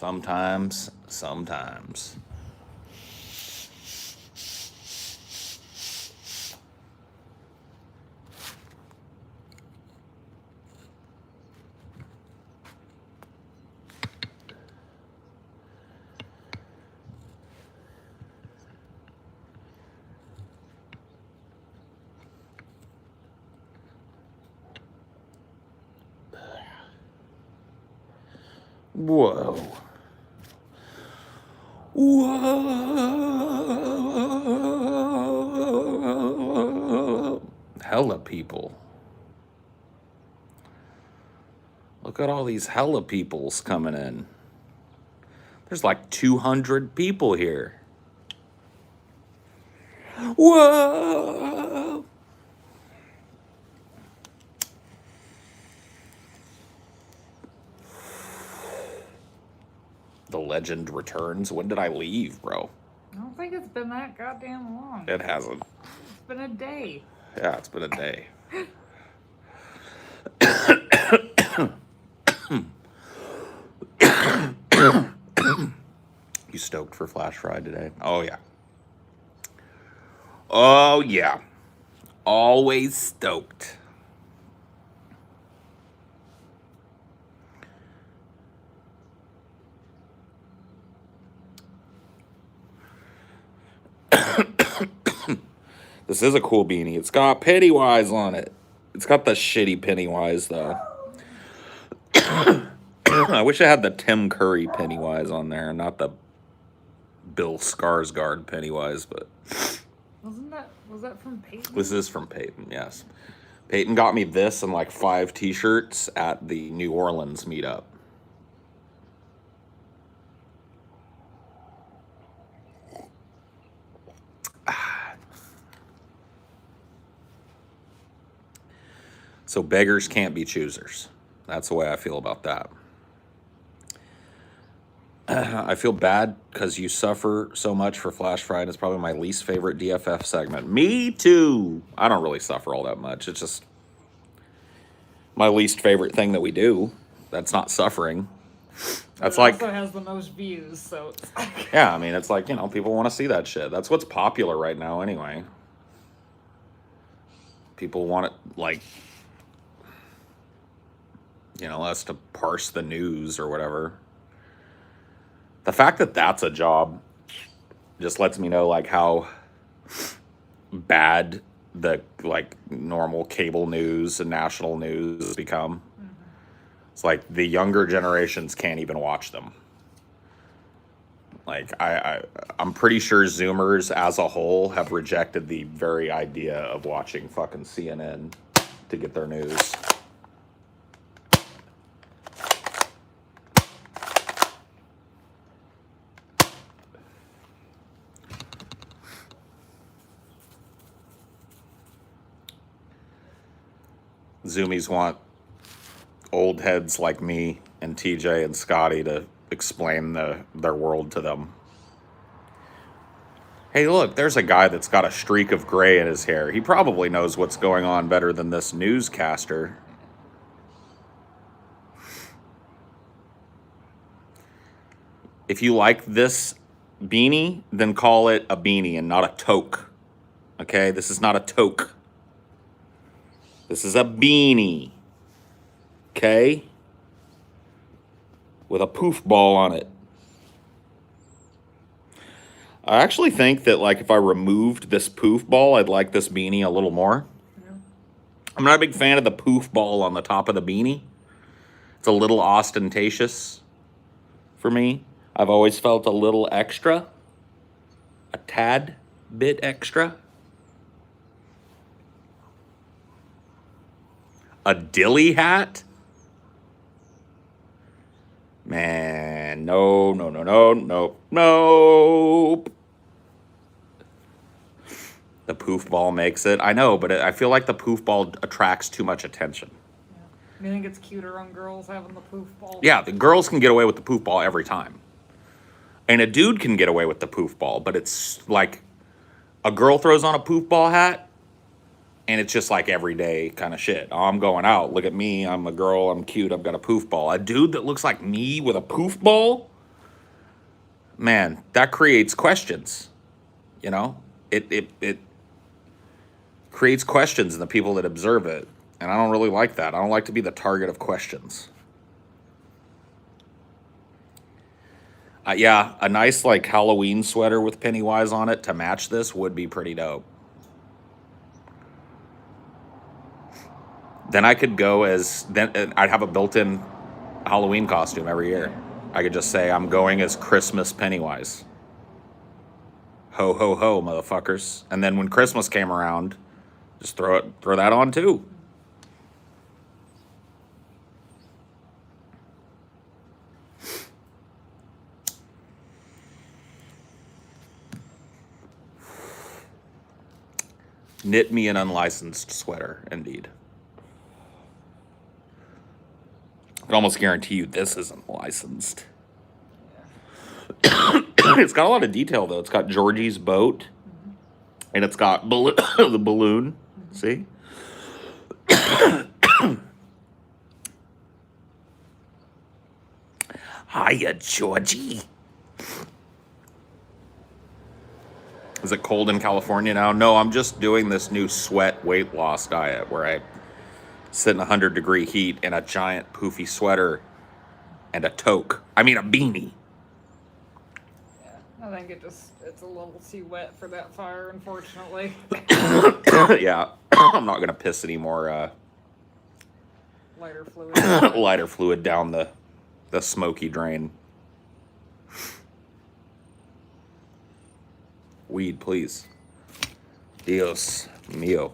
Sometimes. Whoa. Whoa. Hella people. Look at all these hella peoples coming in. There's like 200 people here. Whoa. The legend returns. When did I leave, bro? I don't think it's been that goddamn long. It hasn't. It's been a day. Yeah, it's been a day. You stoked for Flash Friday today? Oh, yeah. Oh, yeah. Always stoked. This is a cool beanie. It's got Pennywise on it. It's got the shitty Pennywise, though. I wish I had the Tim Curry Pennywise on there, not the Bill Skarsgård Pennywise, but... Was that from Peyton? This is from Peyton, yes. Peyton got me this and like 5 t-shirts at the New Orleans meetup. So beggars can't be choosers. That's the way I feel about that. I feel bad because you suffer so much for Flash Friday. It's probably my least favorite DFF segment. Me too. I don't really suffer all that much. It's just my least favorite thing that we do. That's not suffering. That's it like... also has the most views, so it's like... Yeah, I mean, it's like, you know, people want to see that shit. That's what's popular right now anyway. People want it, like... You know, us to parse the news or whatever. The fact that that's a job just lets me know, like, how bad the, like, normal cable news and national news has become. Mm-hmm. It's like the younger generations can't even watch them. Like, I'm pretty sure Zoomers as a whole have rejected the very idea of watching fucking CNN to get their news. Zoomies want old heads like me and TJ and Scotty to explain their world to them. Hey, look, there's a guy that's got a streak of gray in his hair. He probably knows what's going on better than this newscaster. If you like this beanie, then call it a beanie and not a toque. Okay? This is not a toque. This is a beanie. Okay? With a poof ball on it. I actually think that, like, if I removed this poof ball, I'd like this beanie a little more. Yeah. I'm not a big fan of the poof ball on the top of the beanie. It's a little ostentatious for me. I've always felt a little extra. A tad bit extra. A dilly hat? Man, no. The poof ball makes it. I know, but I feel like the poof ball attracts too much attention. Yeah. You think it's cuter on girls having the poof ball? Yeah, the girls can get away with the poof ball every time. And a dude can get away with the poof ball, but it's like a girl throws on a poof ball hat, and it's just like everyday kind of shit. Oh, I'm going out. Look at me. I'm a girl. I'm cute. I've got a poof ball. A dude that looks like me with a poof ball? man, that creates questions. You know, it creates questions in the people that observe it, and I don't really like that. I don't like to be the target of questions. Yeah, a nice like Halloween sweater with Pennywise on it to match this would be pretty dope. Then I could go as then I'd have a built-in Halloween costume every year. I could just say I'm going as Christmas Pennywise. Ho ho ho, motherfuckers! And then when Christmas came around, just throw that on too. Knit me an unlicensed sweater, indeed. I can almost guarantee you this isn't licensed. It's got a lot of detail, though. It's got Georgie's boat, and it's got the balloon. See? Hiya, Georgie. Is it cold in California now? No, I'm just doing this new sweat weight loss diet where I sit in 100-degree heat in a giant poofy sweater and a toque. I mean, a beanie. Yeah, I think it's a little too wet for that fire, unfortunately. Yeah, I'm not going to piss any more Lighter fluid. lighter fluid down the smoky drain. Weed, please. Dios mío.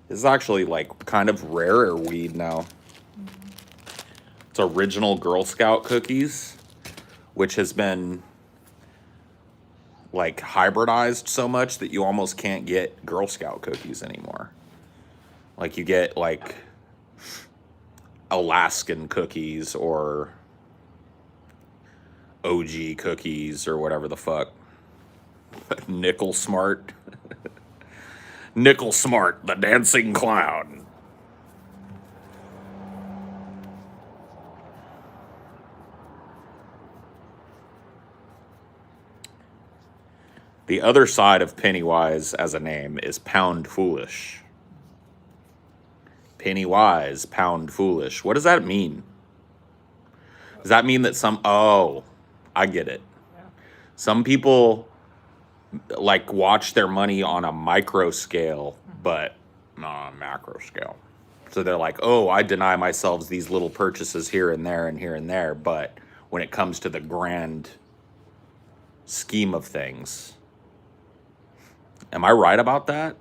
This is actually like kind of rarer weed now. It's original Girl Scout cookies, which has been like hybridized so much that you almost can't get Girl Scout cookies anymore. Like you get like Alaskan cookies or OG cookies or whatever the fuck. Nickel Smart. Nickel Smart, the dancing clown. The other side of Pennywise as a name is Pound Foolish. Pennywise, Pound Foolish. What does that mean? Does that mean that oh, I get it. Yeah. Some people like watch their money on a micro scale, but not on a macro scale. So they're like, oh, I deny myself these little purchases here and there and here and there. But when it comes to the grand scheme of things, am I right about that?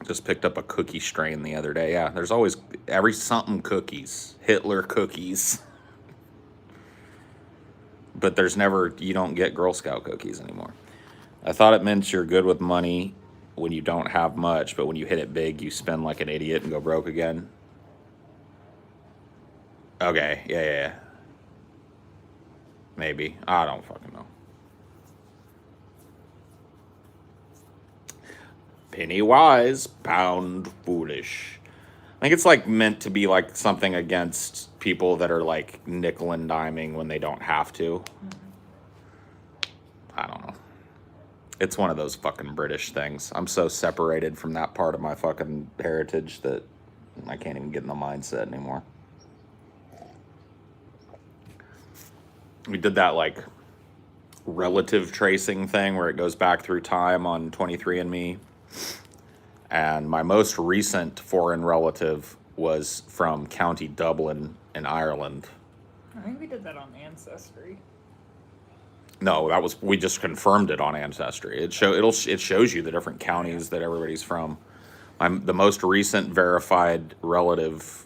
Just picked up a cookie strain the other day. Yeah, there's always every something cookies, Hitler cookies. But there's never, you don't get Girl Scout cookies anymore. I thought it meant you're good with money when you don't have much, but when you hit it big, you spend like an idiot and go broke again. Okay, yeah. Maybe. I don't fucking know. Pennywise, Pound Foolish. I think it's like meant to be like something against people that are like nickel and diming when they don't have to. I don't know. It's one of those fucking British things. I'm so separated from that part of my fucking heritage that I can't even get in the mindset anymore. We did that like relative tracing thing where it goes back through time on 23andMe. And my most recent foreign relative was from County Dublin in Ireland. I think we did that on Ancestry. No, we just confirmed it on Ancestry. It shows you the different counties that everybody's from. The most recent verified relative,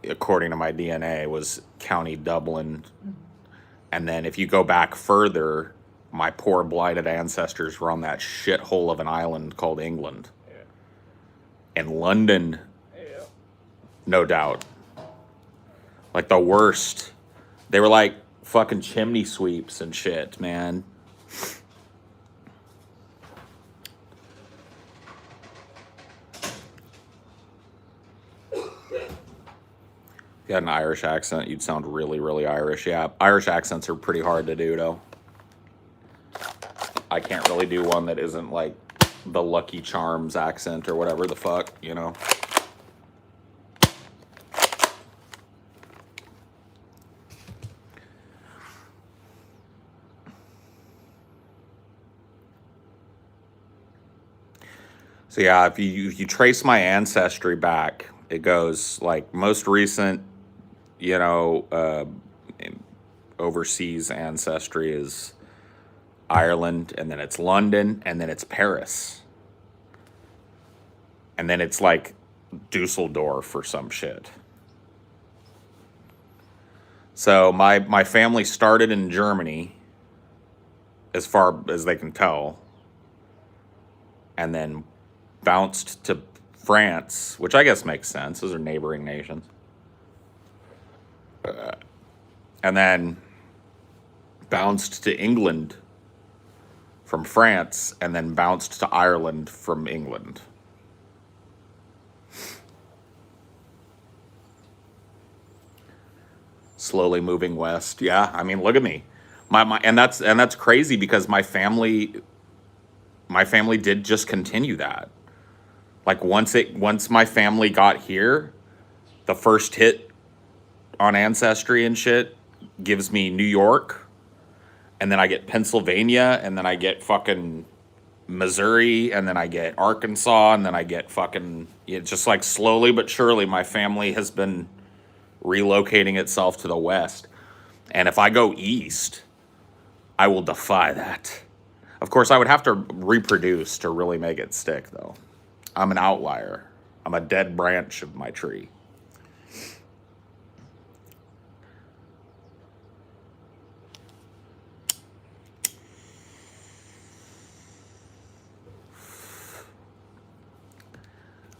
according to my DNA, was County Dublin. Mm-hmm. And then if you go back further, my poor blighted ancestors were on that shithole of an island called England. Yeah. And London, yeah. No doubt. Like the worst. They were like fucking chimney sweeps and shit, man. you had an Irish accent, you'd sound really, really Irish. Yeah, Irish accents are pretty hard to do, though. I can't really do one that isn't like the Lucky Charms accent or whatever the fuck, you know? So yeah, if you trace my ancestry back, it goes like most recent, you know, overseas ancestry is Ireland, and then it's London, and then it's Paris, and then it's like Dusseldorf or some shit. So my family started in Germany, as far as they can tell, and then bounced to France, which I guess makes sense. Those are neighboring nations. And then bounced to England from France, and then bounced to Ireland from England. Slowly moving west. Yeah, I mean, look at me. And that's crazy because my family did just continue that. Like once my family got here, the first hit on Ancestry and shit gives me New York, and then I get Pennsylvania, and then I get fucking Missouri, and then I get Arkansas, and then I get fucking, just like slowly but surely my family has been relocating itself to the west. And if I go east, I will defy that. Of course, I would have to reproduce to really make it stick, though. I'm an outlier. I'm a dead branch of my tree.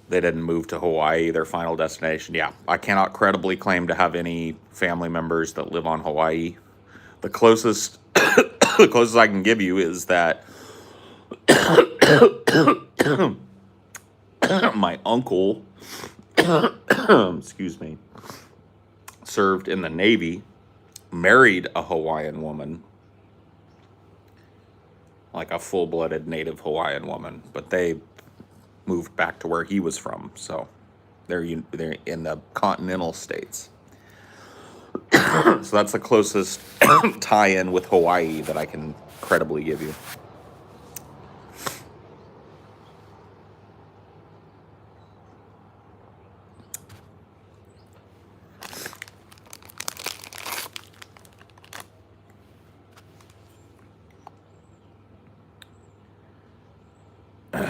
They didn't move to Hawaii, their final destination. Yeah, I cannot credibly claim to have any family members that live on Hawaii. The closest the closest I can give you is that my uncle, excuse me, served in the Navy, married a Hawaiian woman, like a full-blooded native Hawaiian woman, but they moved back to where he was from, so they're in the continental states. So that's the closest tie-in with Hawaii that I can credibly give you.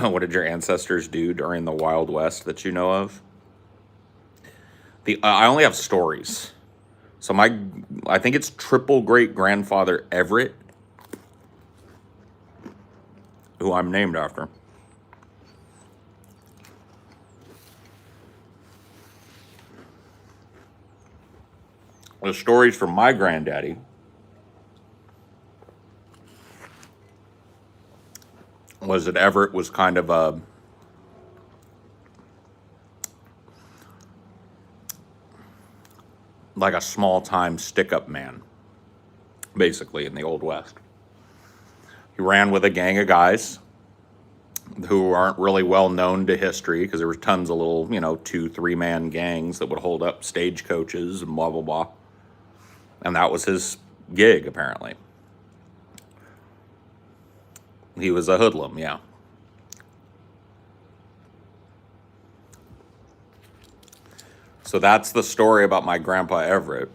What did your ancestors do during the Wild West that you know of? I only have stories. So I think it's triple great grandfather Everett, who I'm named after. The stories from my granddaddy was that Everett was kind of a like a small-time stick-up man, basically, in the Old West. He ran with a gang of guys who aren't really well known to history because there were tons of little, 2-3-man gangs that would hold up stagecoaches and blah, blah, blah. And that was his gig, apparently. He was a hoodlum, yeah. So that's the story about my grandpa Everett,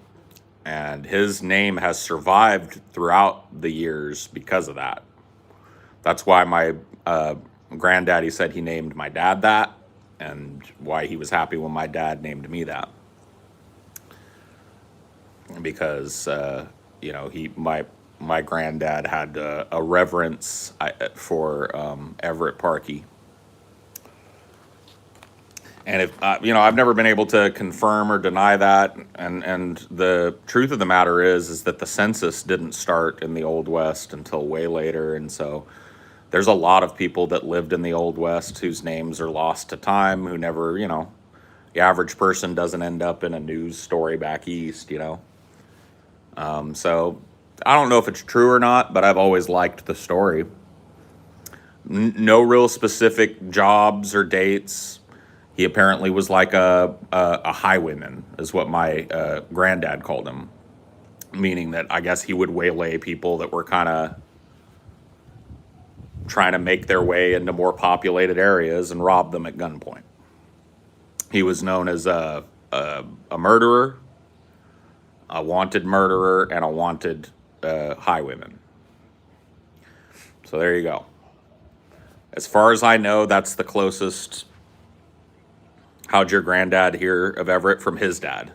and his name has survived throughout the years because of that. That's why my granddaddy said he named my dad that, and why he was happy when my dad named me that. Because my granddad had a reverence for Everett Parkey. And if I've never been able to confirm or deny that. And the truth of the matter is that the census didn't start in the Old West until way later. And so there's a lot of people that lived in the Old West whose names are lost to time, who never the average person doesn't end up in a news story back east, So I don't know if it's true or not, but I've always liked the story. No real specific jobs or dates. He apparently was like a highwayman, is what my granddad called him, meaning that I guess he would waylay people that were kind of trying to make their way into more populated areas and rob them at gunpoint. He was known as a murderer, a wanted murderer, and a wanted highwayman. So there you go. As far as I know, that's the closest how'd your granddad hear of Everett from his dad.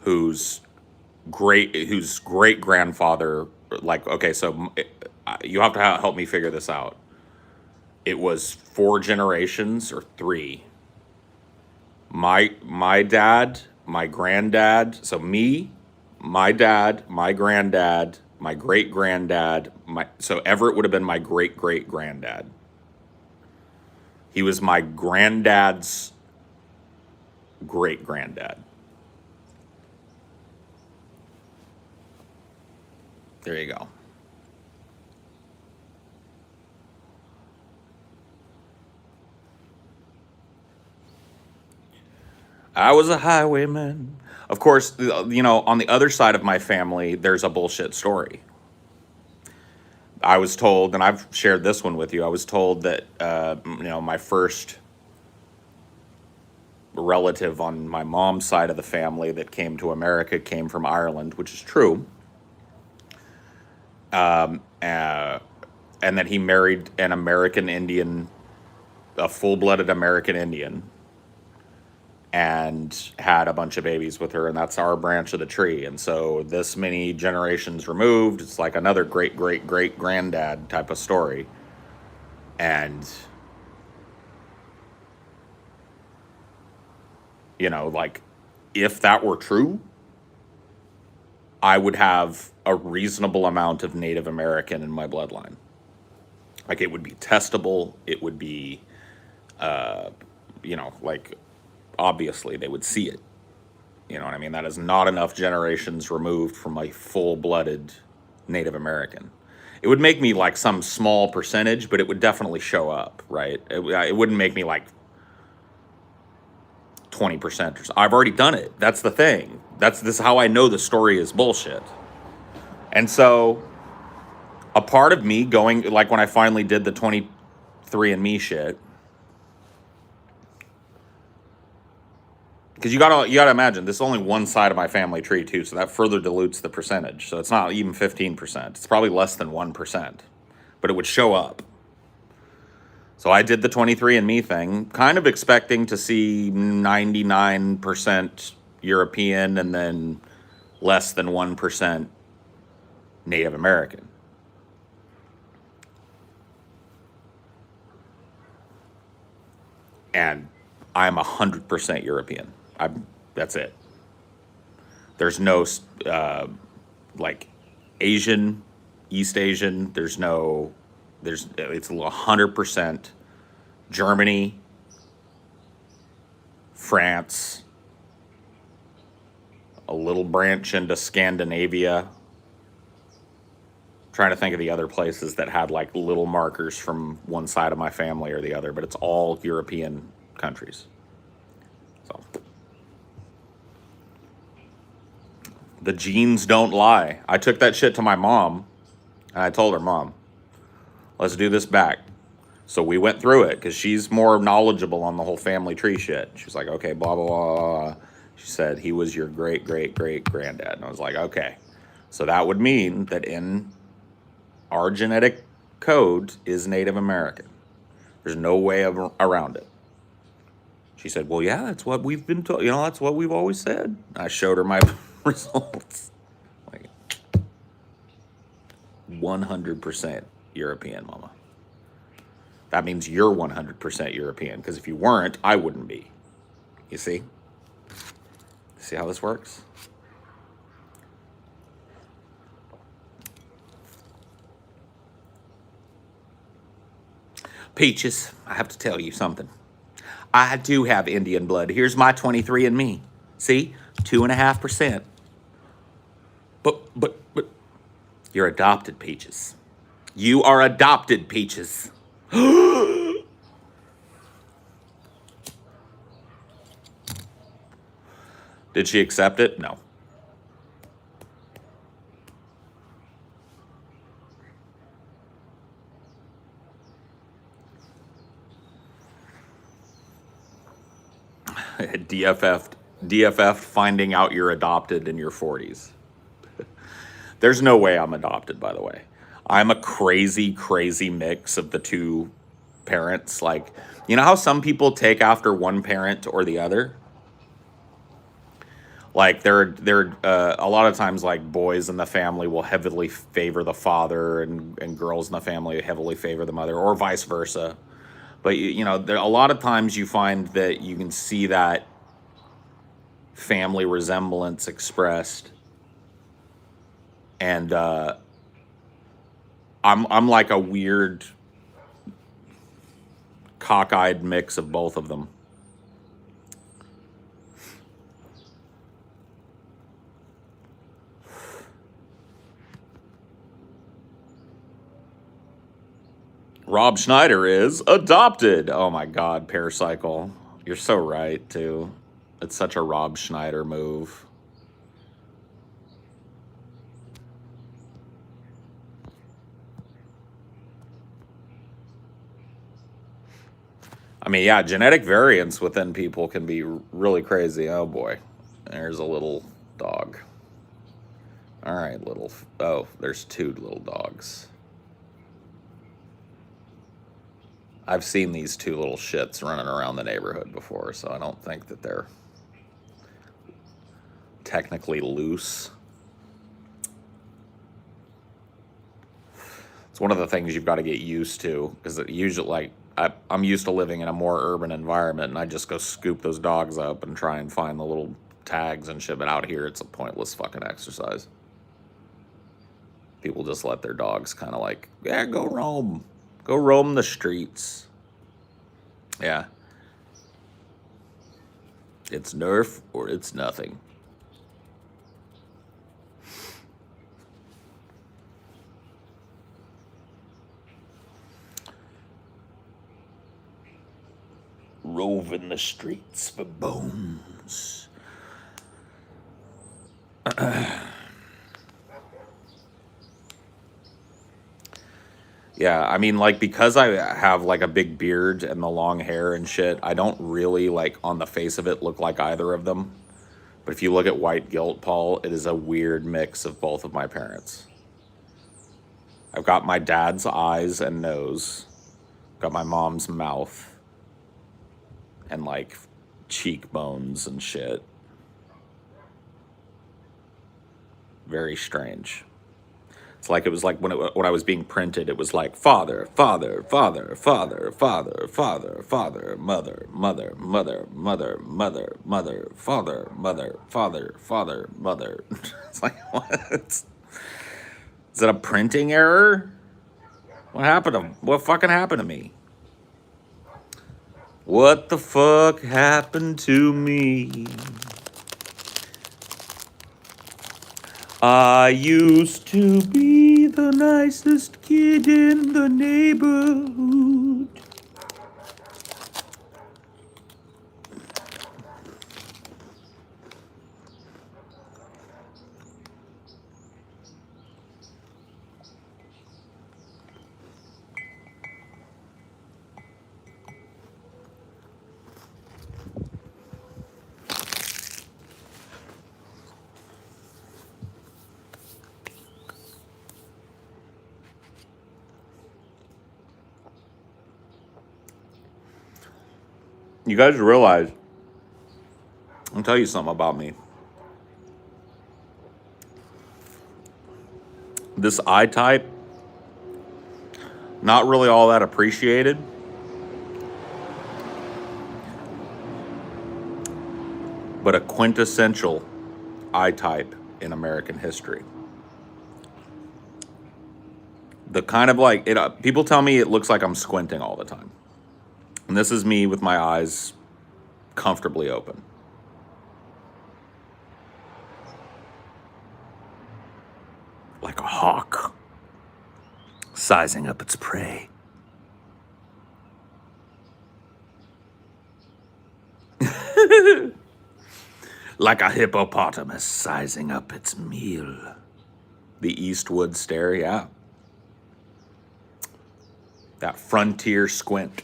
Whose great grandfather, like, okay, so you have to help me figure this out. It was 4 generations or 3. My dad, my granddad, so me, my dad, my granddad, my great granddad, so Everett would have been my great great granddad. He was my granddad's great granddad. There you go. I was a highwayman. Of course, on the other side of my family, there's a bullshit story. I was told, and I've shared this one with you, I was told that, my first relative on my mom's side of the family that came to America came from Ireland, which is true. And that he married an American Indian, a full-blooded American Indian, and had a bunch of babies with her, and that's our branch of the tree. And so this many generations removed, it's like another great great great granddad type of story. And like, if that were true, I would have a reasonable amount of Native American in my bloodline. Like, it would be testable. It would be like, obviously they would see it. You know what I mean? That is not enough generations removed from a full-blooded Native American. It would make me like some small percentage, but it would definitely show up, right? It wouldn't make me like 20% or so. I've already done it. That's the thing. This is how I know the story is bullshit. And so a part of me going, like when I finally did the 23andMe shit, because you gotta imagine, this is only one side of my family tree too, so that further dilutes the percentage. So it's not even 15%. It's probably less than 1%, but it would show up. So I did the 23andMe thing, kind of expecting to see 99% European and then less than 1% Native American. And I'm 100% European. That's it. There's no like Asian, East Asian. It's 100% Germany, France, a little branch into Scandinavia. Trying to think of the other places that had like little markers from one side of my family or the other, but it's all European countries. So the genes don't lie. I took that shit to my mom, and I told her, Mom, let's do this back. So we went through it, because she's more knowledgeable on the whole family tree shit. She was like, okay, blah, blah, blah. She said, he was your great, great, great granddad. And I was like, okay. So that would mean that in our genetic code is Native American. There's no way around it. She said, well, yeah, that's what we've been told. That's what we've always said. I showed her my results. Like, 100% European, Mama. That means you're 100% European, because if you weren't, I wouldn't be. You see? See how this works? Peaches, I have to tell you something. I do have Indian blood. Here's my 23andMe. See? 2.5%. But, you're adopted, Peaches. You are adopted, Peaches. Did she accept it? No. DFF finding out you're adopted in your 40s. There's no way I'm adopted, by the way. I'm a crazy, crazy mix of the two parents. Like, you know how some people take after one parent or the other? Like, they're a lot of times, like, boys in the family will heavily favor the father, and girls in the family heavily favor the mother, or vice versa. But, you know, there, a lot of times you find that you can see that family resemblance expressed. And I'm like a weird cockeyed mix of both of them. Rob Schneider is adopted. Oh my God, Paracycle. You're so right, too. It's such a Rob Schneider move. I mean, yeah, genetic variance within people can be really crazy. Oh boy, there's a little dog. All right, oh, there's two little dogs. I've seen these two little shits running around the neighborhood before, so I don't think that they're technically loose. It's one of the things you've got to get used to, because usually, like, I'm used to living in a more urban environment, and I just go scoop those dogs up and try and find the little tags and shit. But out here, it's a pointless fucking exercise. People just let their dogs kind of like, yeah, go roam the streets. Yeah. It's Nerf or it's nothing. Roving the streets for bones. Yeah, I mean, like, because I have, like, a big beard and the long hair and shit, I don't really, like, on the face of it, look like either of them. But if you look at white guilt, Paul, it is a weird mix of both of my parents. I've got my dad's eyes and nose. Got my mom's mouth. And, like, cheekbones and shit. Very strange. It's like, it was like when I was being printed, it was like father, father, father, father, father, father, father, mother, mother, mother, mother, mother, mother, father, mother, father, father, mother. It's like, what? Is it a printing error? What fucking happened to me? What the fuck happened to me? I used to be the nicest kid in the neighborhood. You guys realize, I'll tell you something about me. This eye type, not really all that appreciated. But a quintessential eye type in American history. The kind of like it. People tell me it looks like I'm squinting all the time, and this is me with my eyes comfortably open. Like a hawk sizing up its prey. Like a hippopotamus sizing up its meal. The Eastwood stare, yeah. That frontier squint.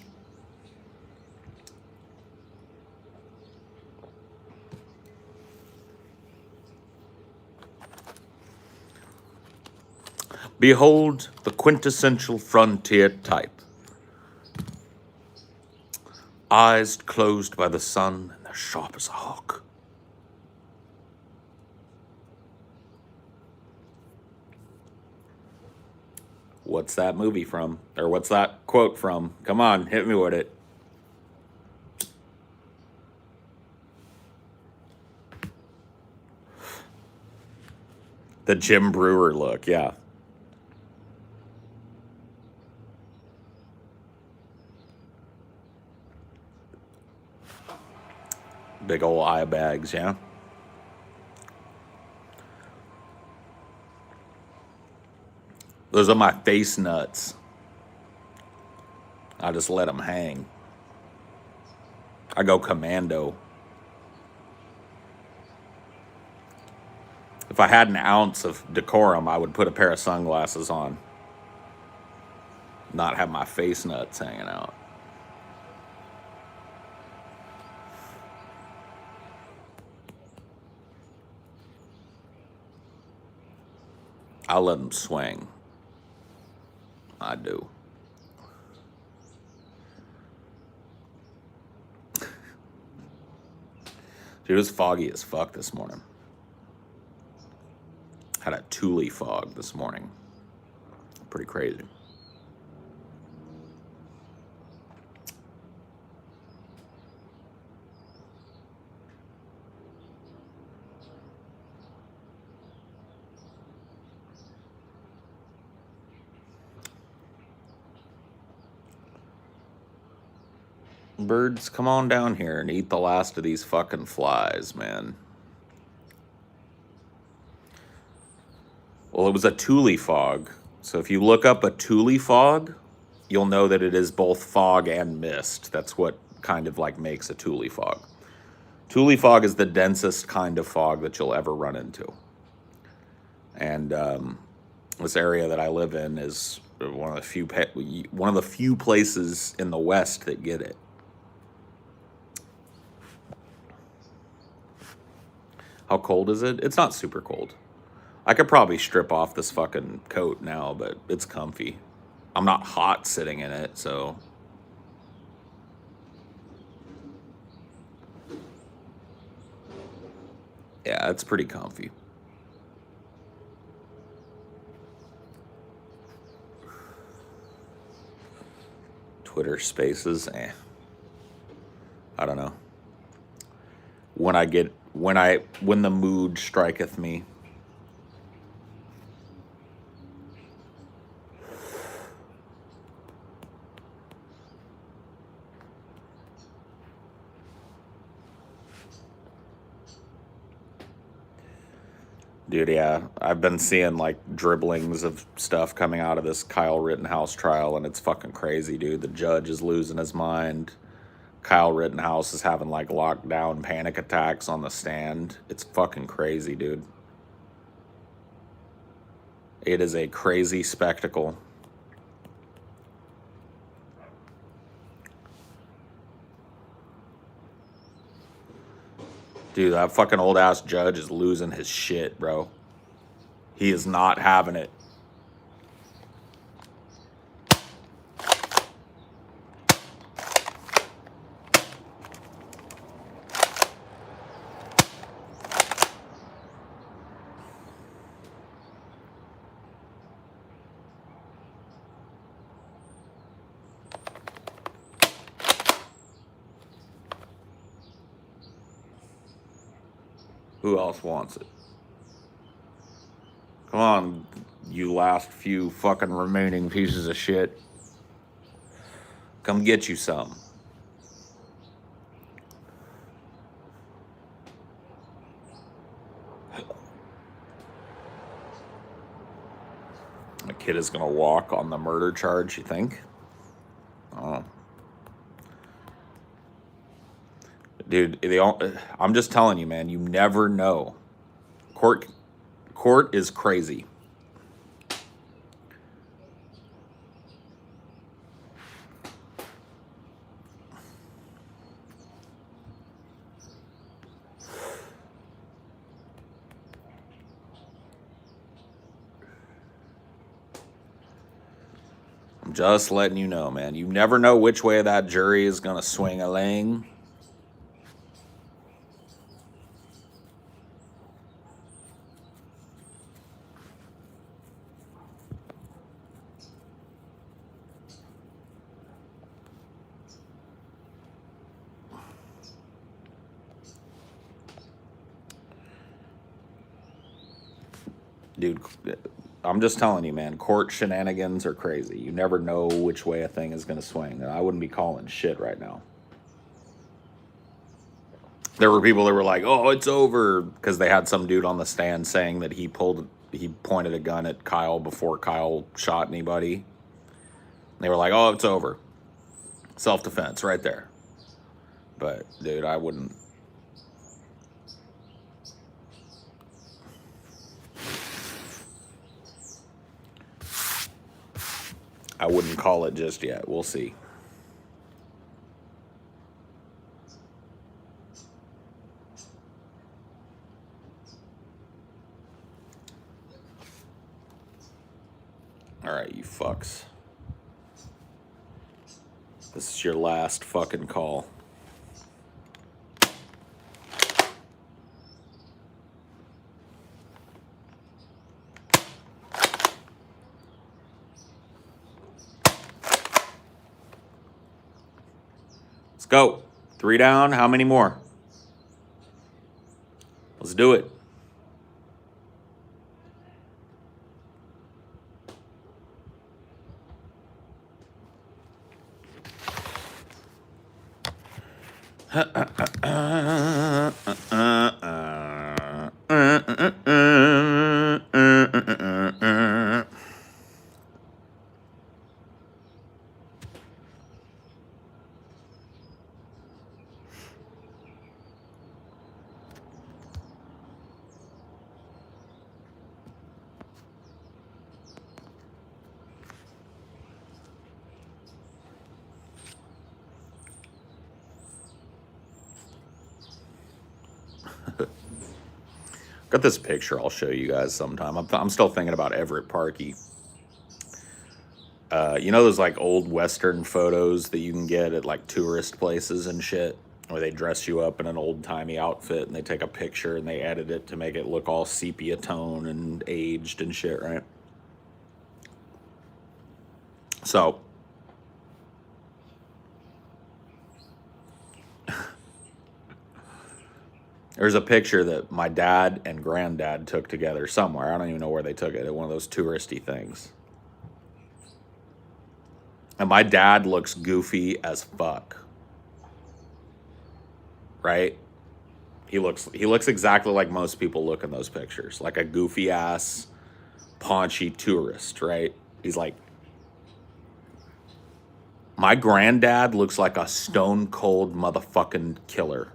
Behold the quintessential frontier type. Eyes closed by the sun, and they're sharp as a hawk. What's that movie from? Or what's that quote from? Come on, hit me with it. The Jim Brewer look, yeah. Big old eye bags, yeah. Those are my face nuts. I just let them hang. I go commando. If I had an ounce of decorum, I would put a pair of sunglasses on. Not have my face nuts hanging out. I let them swing. I do. Dude, it was foggy as fuck this morning. Had a Thule fog this morning. Pretty crazy. Birds, come on down here and eat the last of these fucking flies, man. Well, it was a Thule fog. So if you look up a Thule fog, you'll know that it is both fog and mist. That's what kind of like makes a Thule fog. Thule fog is the densest kind of fog that you'll ever run into. And this area that I live in is one of the few places in the West that get it. How cold is it? It's not super cold. I could probably strip off this fucking coat now, but it's comfy. I'm not hot sitting in it, so. Yeah, it's pretty comfy. Twitter Spaces, I don't know. When the mood striketh me. Dude, yeah, I've been seeing like dribblings of stuff coming out of this Kyle Rittenhouse trial, and it's fucking crazy, dude. The judge is losing his mind. Kyle Rittenhouse is having like lockdown panic attacks on the stand. It's fucking crazy, dude. It is a crazy spectacle. Dude, that fucking old ass judge is losing his shit, bro. He is not having it. Who else wants it? Come on, you last few fucking remaining pieces of shit. Come get you some. The kid is gonna walk on the murder charge, you think? Oh. Dude, I'm just telling you, man, you never know. Court is crazy. I'm just letting you know, man. You never know which way that jury is gonna swing a lang. Dude, I'm just telling you, man, court shenanigans are crazy. You never know which way a thing is going to swing. I wouldn't be calling shit right now. There were people that were like, oh, it's over, because they had some dude on the stand saying that he pointed a gun at Kyle before Kyle shot anybody. They were like, oh, it's over. Self-defense right there. But, dude, I wouldn't call it just yet. We'll see. All right, you fucks. This is your last fucking call. Let's go. 3 down. How many more? Let's do it. Got this picture I'll show you guys sometime. I'm still thinking about Everett Parkey. You know those like old Western photos that you can get at like tourist places and shit? Where they dress you up in an old-timey outfit and they take a picture and they edit it to make it look all sepia tone and aged and shit, right? So, there's a picture that my dad and granddad took together somewhere. I don't even know where they took it, at one of those touristy things. And my dad looks goofy as fuck. Right? He looks exactly like most people look in those pictures. Like a goofy ass, paunchy tourist, right? He's like, my granddad looks like a stone cold motherfucking killer.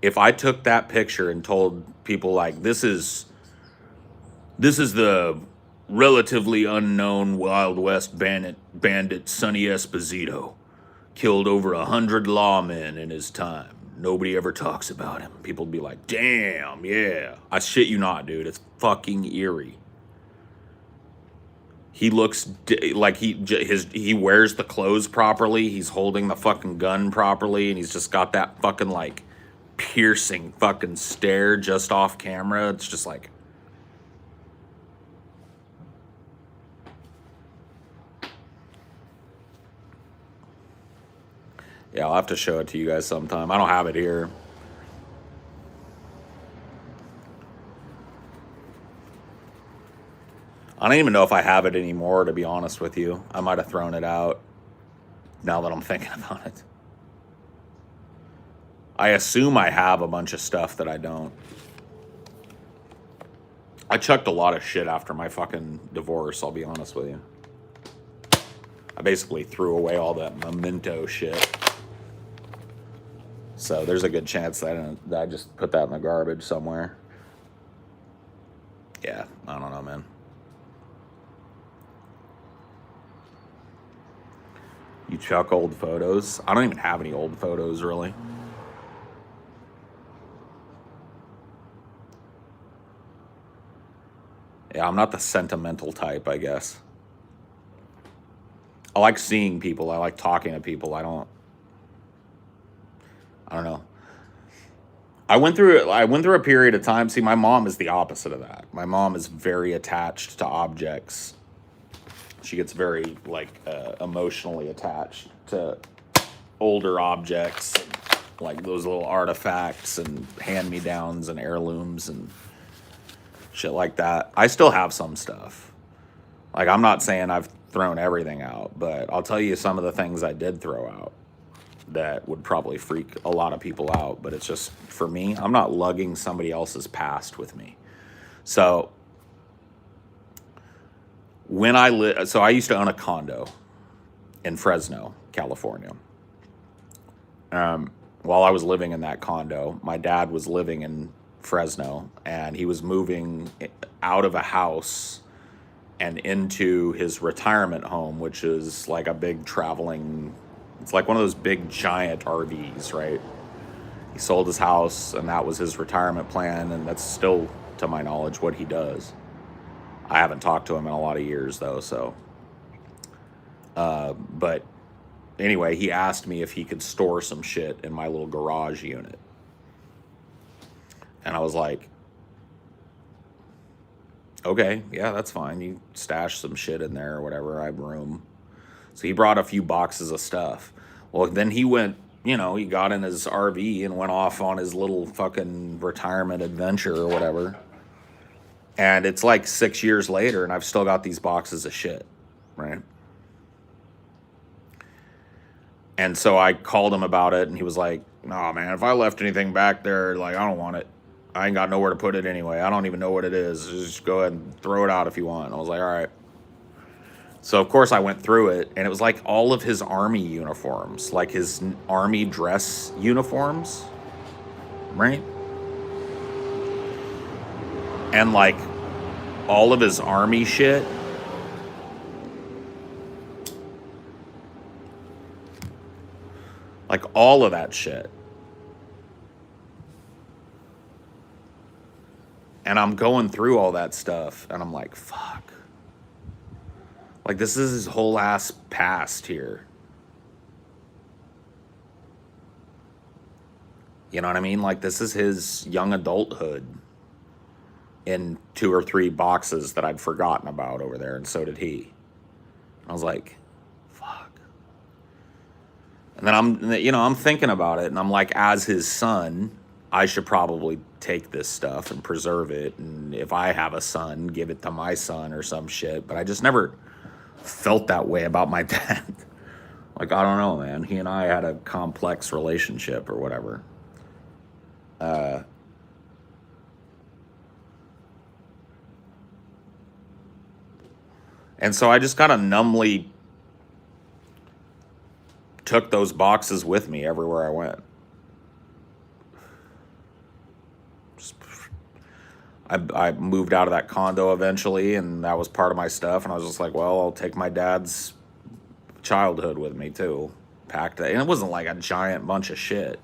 If I took that picture and told people like, this is the relatively unknown Wild West bandit Sonny Esposito, killed over 100 lawmen in his time. Nobody ever talks about him. People would be like, damn, yeah. I shit you not, dude. It's fucking eerie. He looks like he wears the clothes properly. He's holding the fucking gun properly, and he's just got that fucking like piercing fucking stare just off camera. It's just like, yeah, I'll have to show it to you guys sometime. I don't have it here. I don't even know if I have it anymore, to be honest with you. I might have thrown it out now that I'm thinking about it. I assume I have a bunch of stuff that I don't. I chucked a lot of shit after my fucking divorce, I'll be honest with you. I basically threw away all that memento shit. So there's a good chance that I just put that in the garbage somewhere. Yeah, I don't know, man. You chuck old photos? I don't even have any old photos, really. Yeah, I'm not the sentimental type, I guess. I like seeing people. I like talking to people. I don't know. I went through a period of time. See, my mom is the opposite of that. My mom is very attached to objects. She gets very emotionally attached to older objects, like those little artifacts and hand-me-downs and heirlooms and shit like that. I still have some stuff. Like, I'm not saying I've thrown everything out, but I'll tell you some of the things I did throw out that would probably freak a lot of people out. But it's just, for me, I'm not lugging somebody else's past with me. So I used to own a condo in Fresno, California. While I was living in that condo, my dad was living in Fresno, and he was moving out of a house and into his retirement home, which is like a big traveling, it's like one of those big giant RVs, right? He sold his house, and that was his retirement plan, and that's still, to my knowledge, what he does. I haven't talked to him in a lot of years, though, so. But anyway, he asked me if he could store some shit in my little garage unit. And I was like, okay, yeah, that's fine. You stash some shit in there or whatever. I have room. So he brought a few boxes of stuff. Well, then he went, he got in his RV and went off on his little fucking retirement adventure or whatever. And it's like 6 years later, and I've still got these boxes of shit, right? And so I called him about it, and he was like, "No, man, if I left anything back there, I don't want it. I ain't got nowhere to put it anyway. I don't even know what it is. Just go ahead and throw it out if you want." And I was like, all right. So, of course, I went through it, and it was like all of his Army uniforms, like his Army dress uniforms, right? And, all of his Army shit. Like, all of that shit. And I'm going through all that stuff, and I'm like, fuck. Like, this is his whole ass past here. You know what I mean? Like, this is his young adulthood in 2 or 3 boxes that I'd forgotten about over there, and so did he. I was like, fuck. And then I'm thinking about it, and I'm like, as his son, I should probably take this stuff and preserve it, and if I have a son, give it to my son or some shit. But I just never felt that way about my dad. Like, I don't know, man. He and I had a complex relationship or whatever. And so I just kind of numbly took those boxes with me everywhere I went. I moved out of that condo eventually, and that was part of my stuff. And I was just like, well, I'll take my dad's childhood with me too. Packed it. And it wasn't like a giant bunch of shit,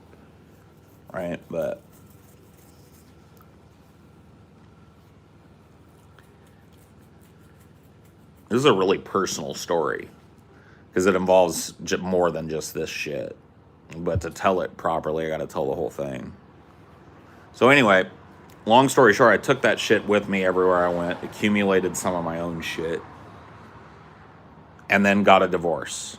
right? But this is a really personal story because it involves more than just this shit. But to tell it properly, I got to tell the whole thing. So anyway, long story short, I took that shit with me everywhere I went, accumulated some of my own shit, and then got a divorce.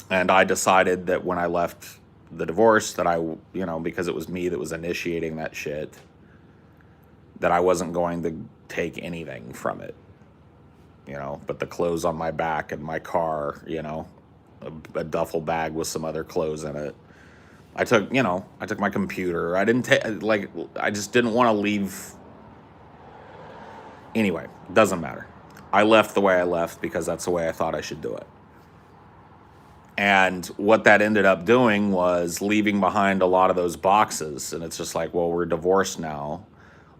And I decided that when I left the divorce that because it was me that was initiating that shit, that I wasn't going to take anything from it. you know, but the clothes on my back and my car, you know, a duffel bag with some other clothes in it. I took my computer. I didn't take, like, I just didn't want to leave. Anyway, doesn't matter. I left the way I left because that's the way I thought I should do it. And what that ended up doing was leaving behind a lot of those boxes. And it's just like, well, we're divorced now.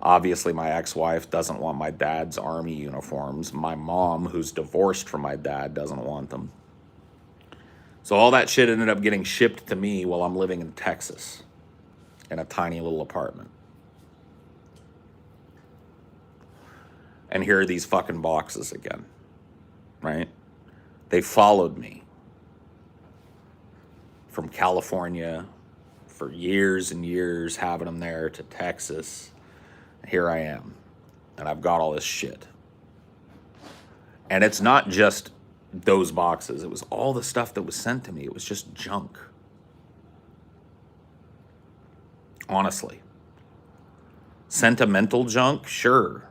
Obviously, my ex-wife doesn't want my dad's Army uniforms. My mom, who's divorced from my dad, doesn't want them. So all that shit ended up getting shipped to me while I'm living in Texas in a tiny little apartment. And here are these fucking boxes again, right? They followed me from California for years and years, having them there, to Texas. Here I am, and I've got all this shit. And it's not just those boxes. It was all the stuff that was sent to me. It was just junk. Honestly. Sentimental junk? Sure.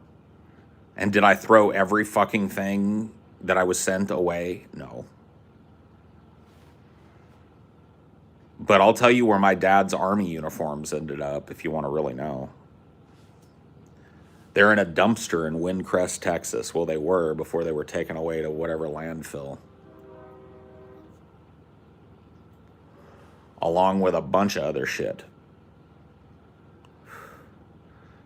And did I throw every fucking thing that I was sent away? No. But I'll tell you where my dad's Army uniforms ended up, if you want to really know. They're in a dumpster in Windcrest, Texas. Well, they were before they were taken away to whatever landfill. Along with a bunch of other shit.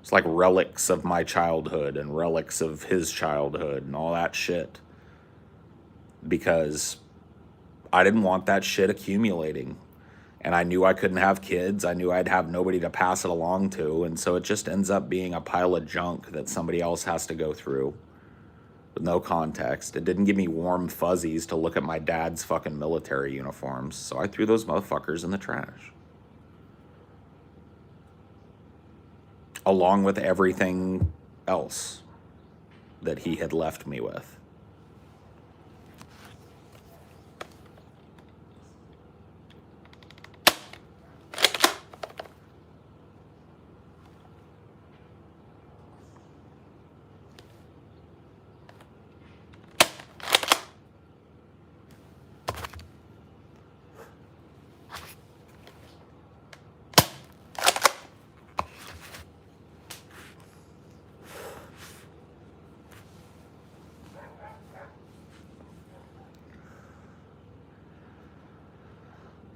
It's like relics of my childhood and relics of his childhood and all that shit. Because I didn't want that shit accumulating. And I knew I couldn't have kids. I knew I'd have nobody to pass it along to. And so it just ends up being a pile of junk that somebody else has to go through with no context. It didn't give me warm fuzzies to look at my dad's fucking military uniforms. So I threw those motherfuckers in the trash. Along with everything else that he had left me with.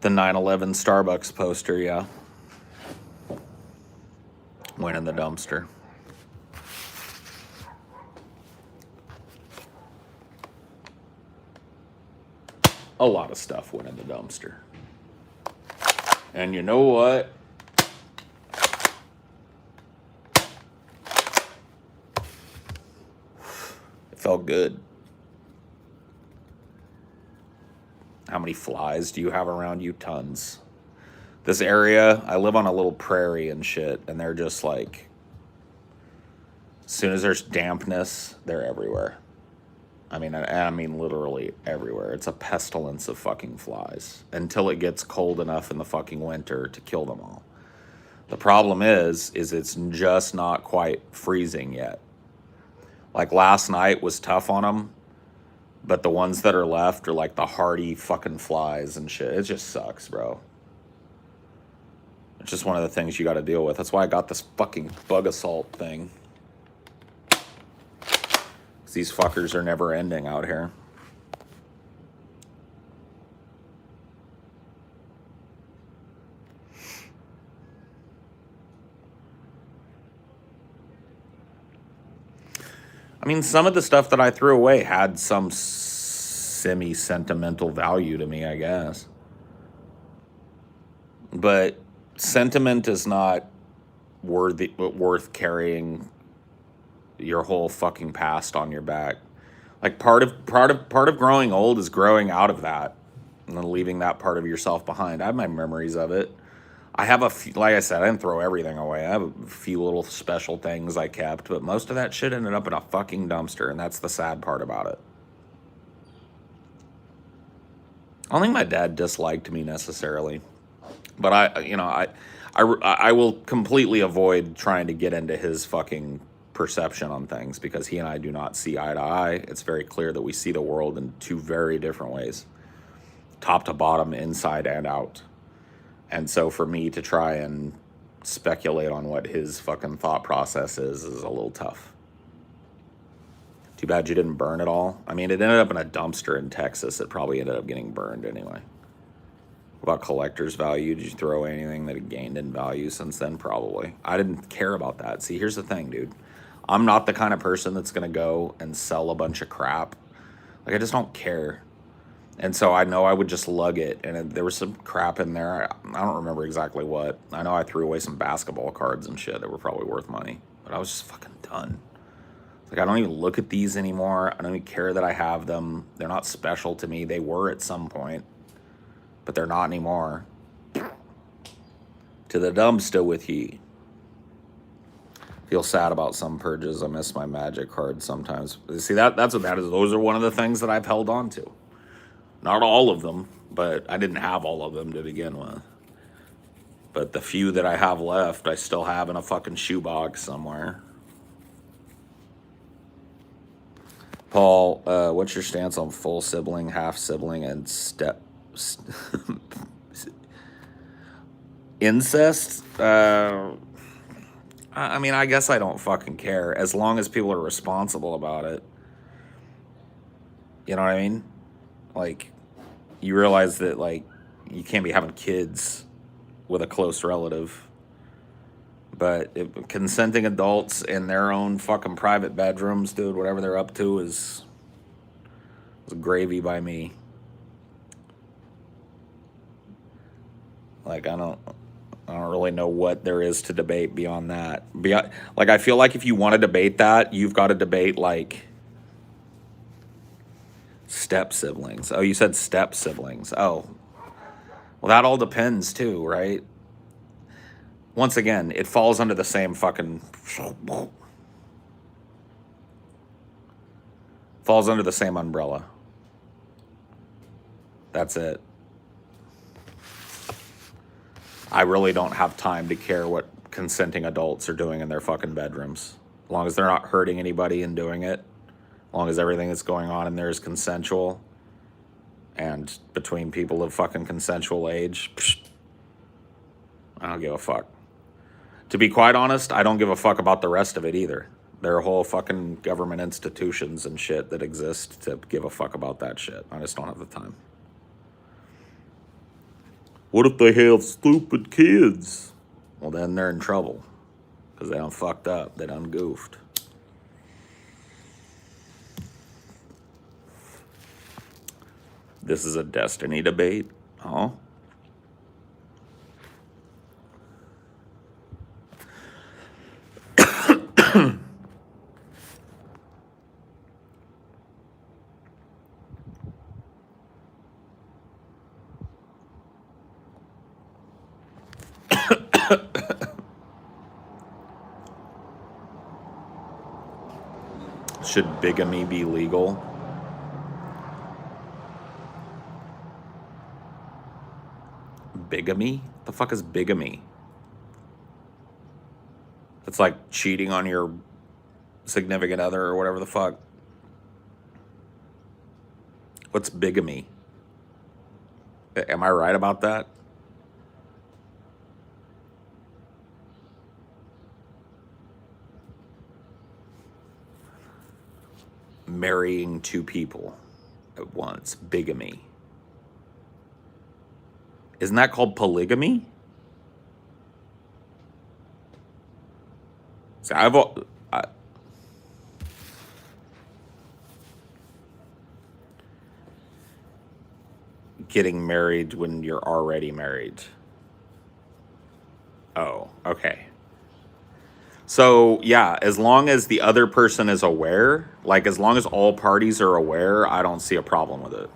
The 9/11 Starbucks poster, yeah. Went in the dumpster. A lot of stuff went in the dumpster. And you know what? It felt good. How many flies do you have around you? Tons. This area, I live on a little prairie and shit, and they're just like, as soon as there's dampness, they're everywhere. I mean literally everywhere. It's a pestilence of fucking flies until it gets cold enough in the fucking winter to kill them all. The problem is it's just not quite freezing yet. Like last night was tough on them. But the ones that are left are like the hardy fucking flies and shit. It just sucks, bro. It's just one of the things you got to deal with. That's why I got this fucking bug assault thing. 'Cause these fuckers are never ending out here. I mean, some of the stuff that I threw away had some semi-sentimental value to me, I guess. But sentiment is not worth carrying your whole fucking past on your back. Like part of growing old is growing out of that and then leaving that part of yourself behind. I have my memories of it. I have a few, like I said, I didn't throw everything away. I have a few little special things I kept, but most of that shit ended up in a fucking dumpster, and that's the sad part about it. I don't think my dad disliked me necessarily, but I will completely avoid trying to get into his fucking perception on things, because he and I do not see eye to eye. It's very clear that we see the world in two very different ways, top to bottom, inside and out. And so for me to try and speculate on what his fucking thought process is a little tough. Too bad you didn't burn it all. I mean, it ended up in a dumpster in Texas. It probably ended up getting burned anyway. What about collector's value? Did you throw away anything that had gained in value since then? Probably. I didn't care about that. See, here's the thing, dude. I'm not the kind of person that's going to go and sell a bunch of crap. Like, I just don't care. And so I know I would just lug it. And there was some crap in there. I don't remember exactly what. I know I threw away some basketball cards and shit that were probably worth money. But I was just fucking done. Like, I don't even look at these anymore. I don't even care that I have them. They're not special to me. They were at some point, but they're not anymore. To the dumpster with ye. Feel sad about some purges. I miss my magic cards sometimes. See, that's what that is. Those are one of the things that I've held on to. Not all of them, but I didn't have all of them to begin with. But the few that I have left, I still have in a fucking shoebox somewhere. Paul, what's your stance on full sibling, half sibling, and incest? I mean, I guess I don't fucking care as long as people are responsible about it. You know what I mean? Like, you realize that, like, you can't be having kids with a close relative. But consenting adults in their own fucking private bedrooms, dude, whatever they're up to is gravy by me. Like, I don't really know what there is to debate beyond that. Like, I feel like if you want to debate that, you've got to debate, like, step siblings. Oh, you said step siblings. Oh, well, that all depends too, right? Once again, it falls under the same fucking... falls under the same umbrella. That's it. I really don't have time to care what consenting adults are doing in their fucking bedrooms. As long as they're not hurting anybody in doing it. As long as everything that's going on in there is consensual. And between people of fucking consensual age. I don't give a fuck. To be quite honest, I don't give a fuck about the rest of it either. There are whole fucking government institutions and shit that exist to give a fuck about that shit. I just don't have the time. What if they have stupid kids? Well, then they're in trouble. Because they done fucked up. They done goofed. This is a destiny debate. Huh? Should bigamy be legal? Bigamy? What the fuck is bigamy? It's like cheating on your significant other or whatever the fuck. What's bigamy? Am I right about that? Marrying two people at once. Bigamy. Isn't that called polygamy? See, getting married when you're already married. Oh, okay. So, yeah, as long as the other person is aware, like as long as all parties are aware, I don't see a problem with it.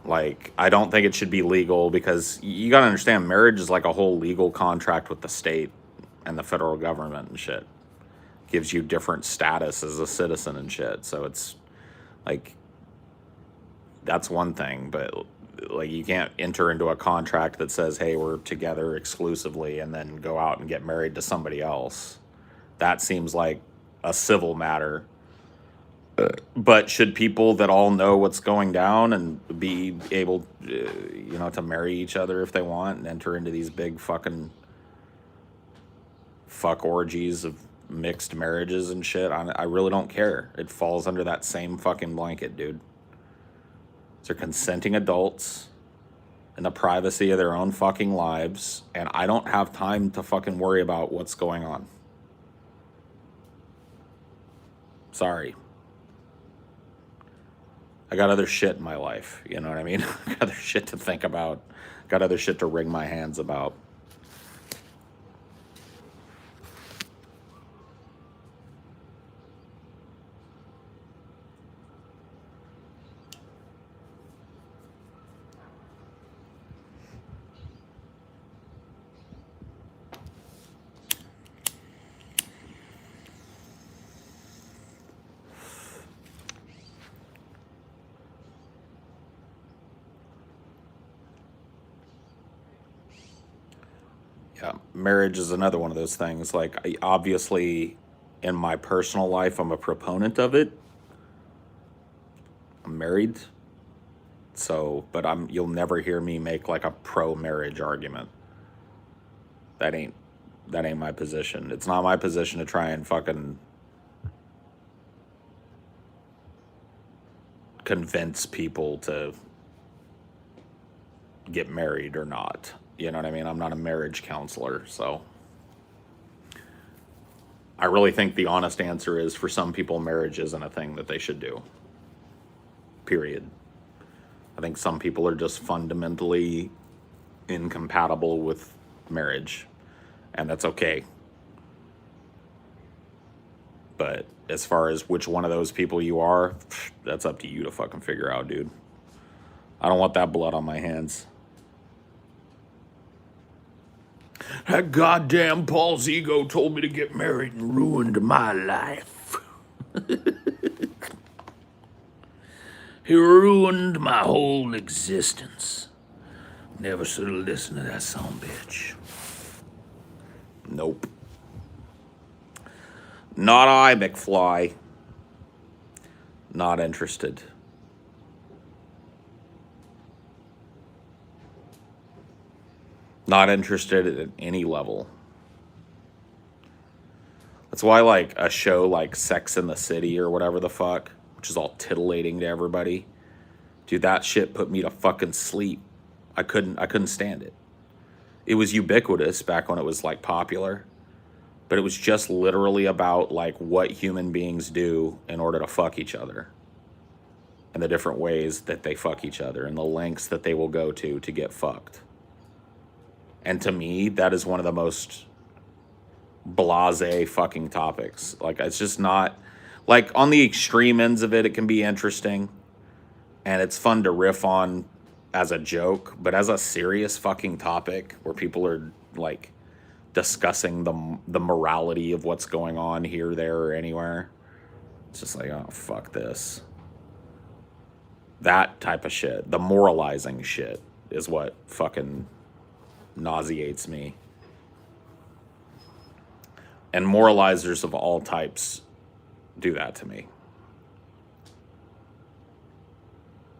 Like, I don't think it should be legal because you got to understand, marriage is like a whole legal contract with the state and the federal government and shit. Gives you different status as a citizen and shit. So it's like, that's one thing, but like you can't enter into a contract that says, hey, we're together exclusively and then go out and get married to somebody else. That seems like a civil matter. But should people that all know what's going down and be able, to marry each other if they want and enter into these big fucking fuck orgies of mixed marriages and shit? I really don't care. It falls under that same fucking blanket, dude. They're consenting adults in the privacy of their own fucking lives, and I don't have time to fucking worry about what's going on. Sorry. I got other shit in my life, you know what I mean? I got other shit to think about. Got other shit to wring my hands about. Yeah, marriage is another one of those things. Like, obviously, in my personal life, I'm a proponent of it. I'm married, so, but you'll never hear me make like a pro-marriage argument. That ain't my position. It's not my position to try and fucking convince people to get married or not. You know what I mean? I'm not a marriage counselor, so I really think the honest answer is, for some people, marriage isn't a thing that they should do. Period. I think some people are just fundamentally incompatible with marriage, and that's okay. But as far as which one of those people you are, that's up to you to fucking figure out, dude. I don't want that blood on my hands. That goddamn Paul's ego told me to get married and ruined my life. He ruined my whole existence. Never should have listened to that son bitch. Nope. Not I, McFly. Not interested. Not interested at any level. That's why, like, a show like Sex and the City or whatever the fuck, which is all titillating to everybody, dude, that shit put me to fucking sleep. I couldn't stand it. It was ubiquitous back when it was like popular, but it was just literally about like what human beings do in order to fuck each other, and the different ways that they fuck each other and the lengths that they will go to get fucked. And to me, that is one of the most blasé fucking topics. Like, it's just not, like, on the extreme ends of it, it can be interesting and it's fun to riff on as a joke, but as a serious fucking topic where people are like discussing the morality of what's going on here, there, or anywhere, it's just like, oh, fuck this. That type of shit, the moralizing shit, is what fucking nauseates me. And moralizers of all types do that to me.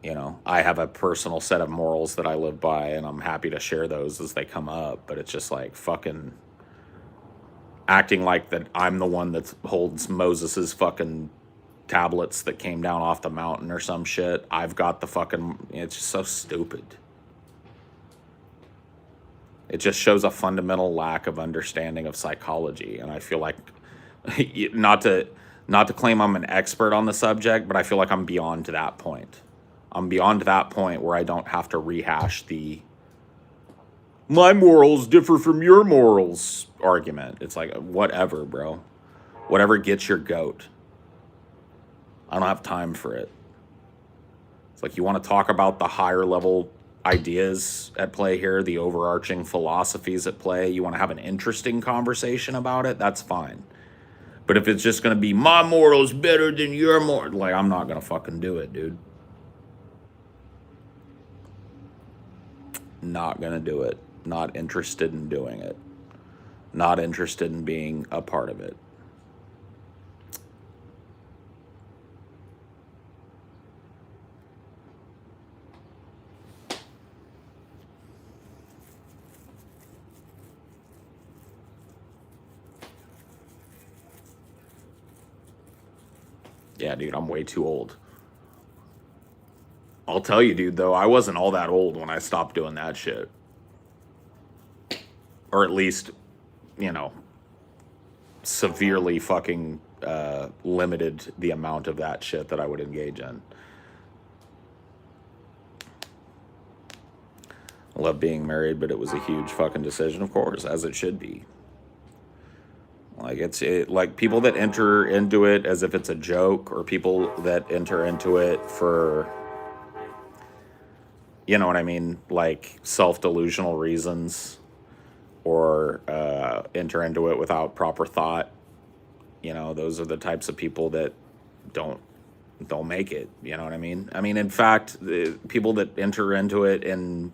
You know, I have a personal set of morals that I live by, and I'm happy to share those as they come up, but it's just like fucking acting like that I'm the one that holds Moses's fucking tablets that came down off the mountain or some shit. I've got the fucking, it's just so stupid. It just shows a fundamental lack of understanding of psychology, and I feel like, not to claim I'm an expert on the subject, but I feel like I'm beyond that point. I'm beyond that point where I don't have to rehash the "my morals differ from your morals" argument. It's like, whatever, bro. Whatever gets your goat. I don't have time for it. It's like, you want to talk about the higher level ideas at play here, the overarching philosophies at play, you want to have an interesting conversation about it, that's fine. But if it's just going to be my morals better than your morals, like, I'm not going to fucking do it, dude. Not going to do it. Not interested in doing it. Not interested in being a part of it. Yeah, dude, I'm way too old. I'll tell you, dude, though, I wasn't all that old when I stopped doing that shit. Or at least, you know, severely fucking limited the amount of that shit that I would engage in. I love being married, but it was a huge fucking decision, of course, as it should be. Like like people that enter into it as if it's a joke, or people that enter into it for, you know what I mean, like self-delusional reasons, or enter into it without proper thought. You know, those are the types of people that don't make it. You know what I mean? I mean, in fact, the people that enter into it in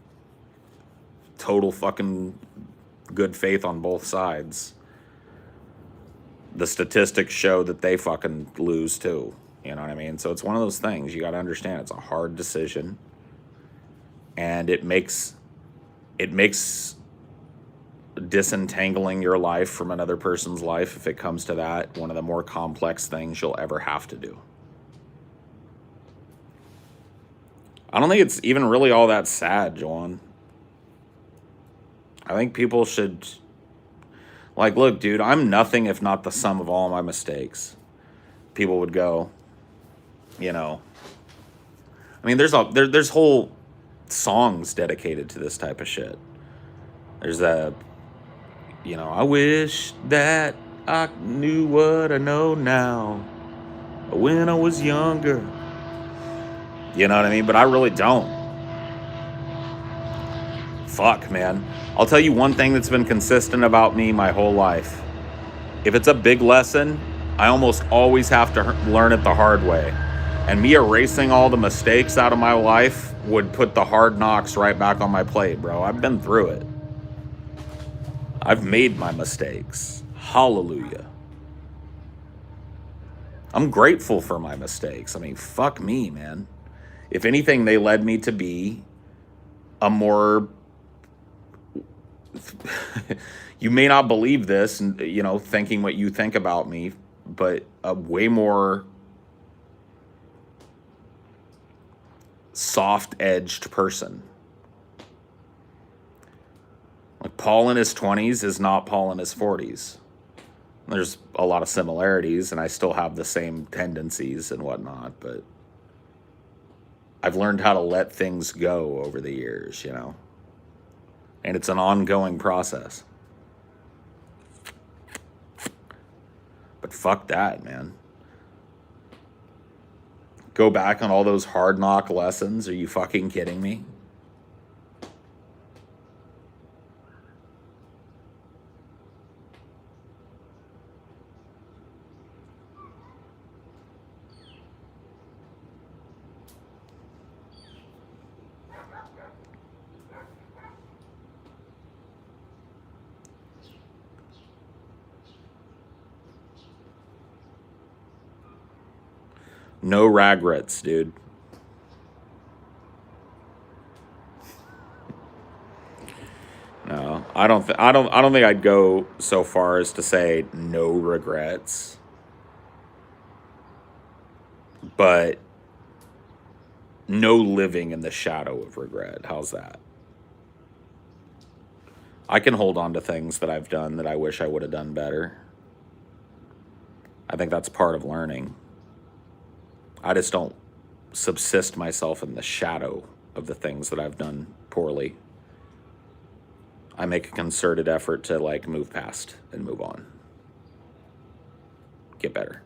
total fucking good faith on both sides, the statistics show that they fucking lose too. You know what I mean? So it's one of those things. You got to understand it's a hard decision, and it makes disentangling your life from another person's life, if it comes to that, one of the more complex things you'll ever have to do. I don't think it's even really all that sad, Joanne. I think people should, like, look, dude, I'm nothing if not the sum of all my mistakes. People would go, you know. I mean, there's whole songs dedicated to this type of shit. There's a, you know, I wish that I knew what I know now when I was younger. You know what I mean? But I really don't. Fuck, man. I'll tell you one thing that's been consistent about me my whole life. If it's a big lesson, I almost always have to learn it the hard way. And me erasing all the mistakes out of my life would put the hard knocks right back on my plate, bro. I've been through it. I've made my mistakes. Hallelujah. I'm grateful for my mistakes. I mean, fuck me, man. If anything, they led me to be a more... you may not believe this, and you know, thinking what you think about me, but a way more soft-edged person. Like, Paul in his 20s is not Paul in his 40s. There's a lot of similarities, and I still have the same tendencies and whatnot, but I've learned how to let things go over the years, you know? And it's an ongoing process. But fuck that, man. Go back on all those hard knock lessons? Are you fucking kidding me? No regrets, dude. No, I don't think I'd go so far as to say no regrets. But no living in the shadow of regret. How's that? I can hold on to things that I've done that I wish I would have done better. I think that's part of learning. I just don't subsist myself in the shadow of the things that I've done poorly. I make a concerted effort to, like, move past and move on. Get better.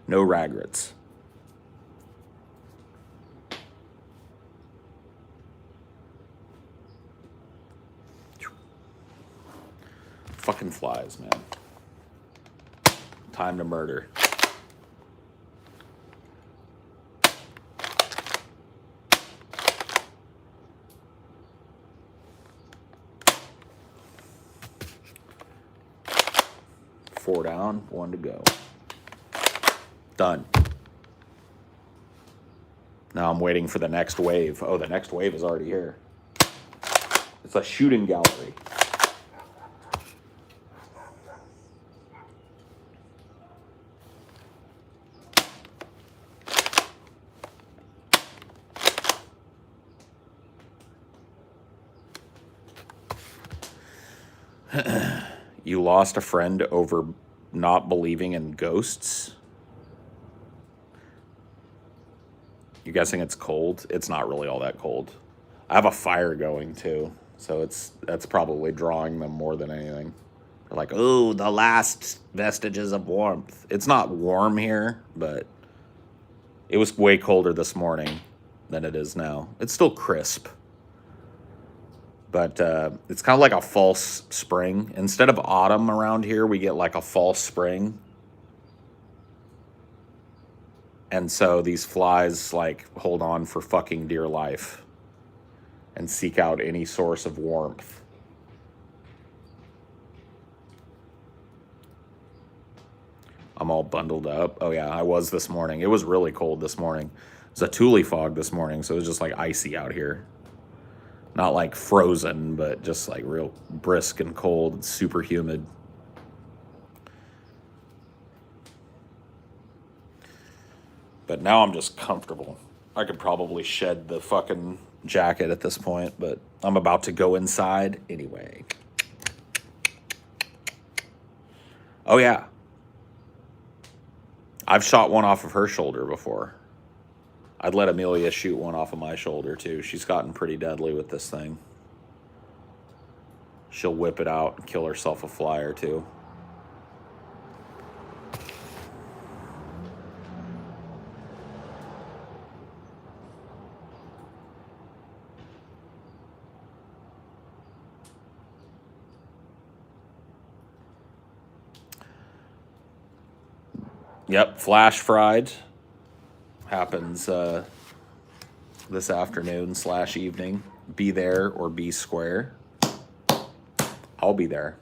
No regrets. Fucking flies, man. Time to murder. Four down, one to go. Done. Now I'm waiting for the next wave. Oh, the next wave is already here. It's a shooting gallery. You lost a friend over not believing in ghosts? You guessing it's cold? It's not really all that cold. I have a fire going too, so that's probably drawing them more than anything. They're like, oh, the last vestiges of warmth. It's not warm here, but it was way colder this morning than it is now. It's still crisp. But it's kind of like a false spring. Instead of autumn around here, we get like a false spring. And so these flies like hold on for fucking dear life and seek out any source of warmth. I'm all bundled up. Oh yeah, I was this morning. It was really cold this morning. It was a Thule fog this morning, so it was just like icy out here. Not like frozen, but just like real brisk and cold and super humid. But now I'm just comfortable. I could probably shed the fucking jacket at this point, but I'm about to go inside anyway. Oh yeah. I've shot one off of her shoulder before. I'd let Amelia shoot one off of my shoulder too. She's gotten pretty deadly with this thing. She'll whip it out and kill herself a fly or two. Yep, flash fried happens this afternoon / evening. Be there or be square. I'll be there.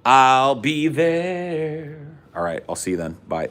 I'll be there. All right, I'll see you then. Bye.